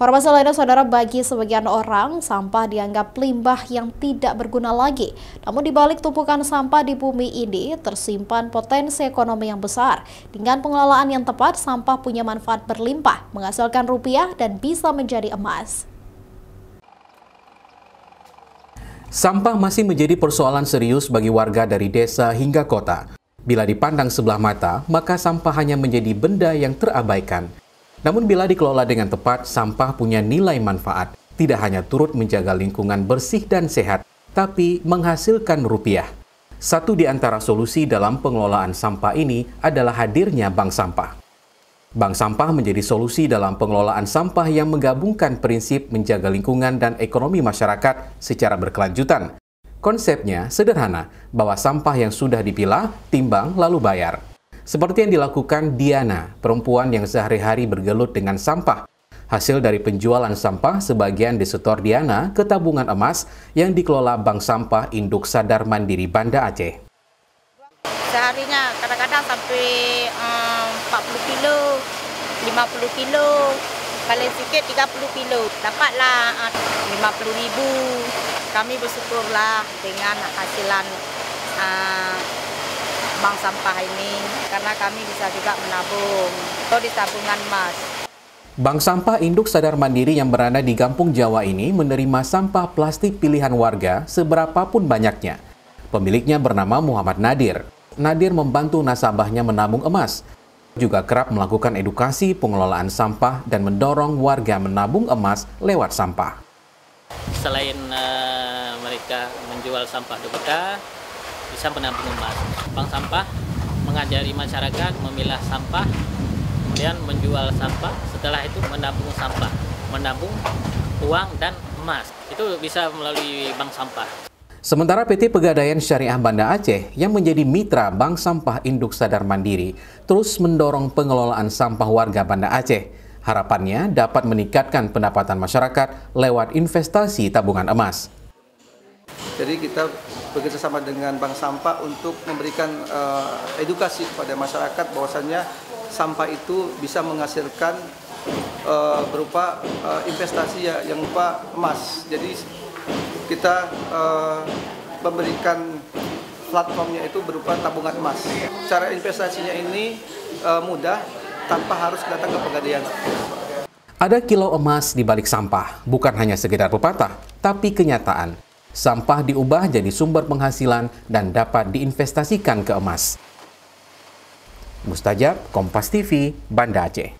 Informasi lainnya, saudara, bagi sebagian orang, sampah dianggap limbah yang tidak berguna lagi. Namun di balik tumpukan sampah di bumi ini, tersimpan potensi ekonomi yang besar. Dengan pengelolaan yang tepat, sampah punya manfaat berlimpah, menghasilkan rupiah dan bisa menjadi emas. Sampah masih menjadi persoalan serius bagi warga dari desa hingga kota. Bila dipandang sebelah mata, maka sampah hanya menjadi benda yang terabaikan. Namun bila dikelola dengan tepat, sampah punya nilai manfaat. Tidak hanya turut menjaga lingkungan bersih dan sehat, tapi menghasilkan rupiah. Satu di antara solusi dalam pengelolaan sampah ini adalah hadirnya bank sampah. Bank sampah menjadi solusi dalam pengelolaan sampah yang menggabungkan prinsip menjaga lingkungan dan ekonomi masyarakat secara berkelanjutan. Konsepnya sederhana, bahwa sampah yang sudah dipilah, timbang, lalu bayar. Seperti yang dilakukan Diana, perempuan yang sehari-hari bergelut dengan sampah. Hasil dari penjualan sampah sebagian disetor Diana ke tabungan emas yang dikelola Bank Sampah Induk Sadar Mandiri Banda Aceh. Seharinya kadang-kadang sampai 40 kilo, 50 kilo, paling sikit 30 kilo. Dapatlah 50.000. Kami bersyukurlah dengan hasilan bank sampah ini, karena kami bisa juga menabung atau di tabungan emas. Bank Sampah Induk Sadar Mandiri yang berada di Kampung Jawa ini menerima sampah plastik pilihan warga seberapapun banyaknya. Pemiliknya bernama Muhammad Nadir. Nadir membantu nasabahnya menabung emas. Juga kerap melakukan edukasi pengelolaan sampah dan mendorong warga menabung emas lewat sampah. Selain mereka menjual sampah kita bisa menabung emas. Bank sampah mengajari masyarakat memilah sampah, kemudian menjual sampah, setelah itu menabung sampah, menabung uang dan emas. Itu bisa melalui bank sampah. Sementara PT Pegadaian Syariah Banda Aceh yang menjadi mitra Bank Sampah Induk Sadar Mandiri terus mendorong pengelolaan sampah warga Banda Aceh. Harapannya dapat meningkatkan pendapatan masyarakat lewat investasi tabungan emas. Jadi kita bekerjasama dengan Bank Sampah untuk memberikan edukasi kepada masyarakat bahwasannya sampah itu bisa menghasilkan berupa investasi yang berupa emas. Jadi kita memberikan platformnya itu berupa tabungan emas. Cara investasinya ini mudah tanpa harus datang ke Pegadaian. Ada kilo emas di balik sampah, bukan hanya sekedar pepatah, tapi kenyataan. Sampah diubah jadi sumber penghasilan dan dapat diinvestasikan ke emas. Mustajab, Kompas TV, Banda Aceh.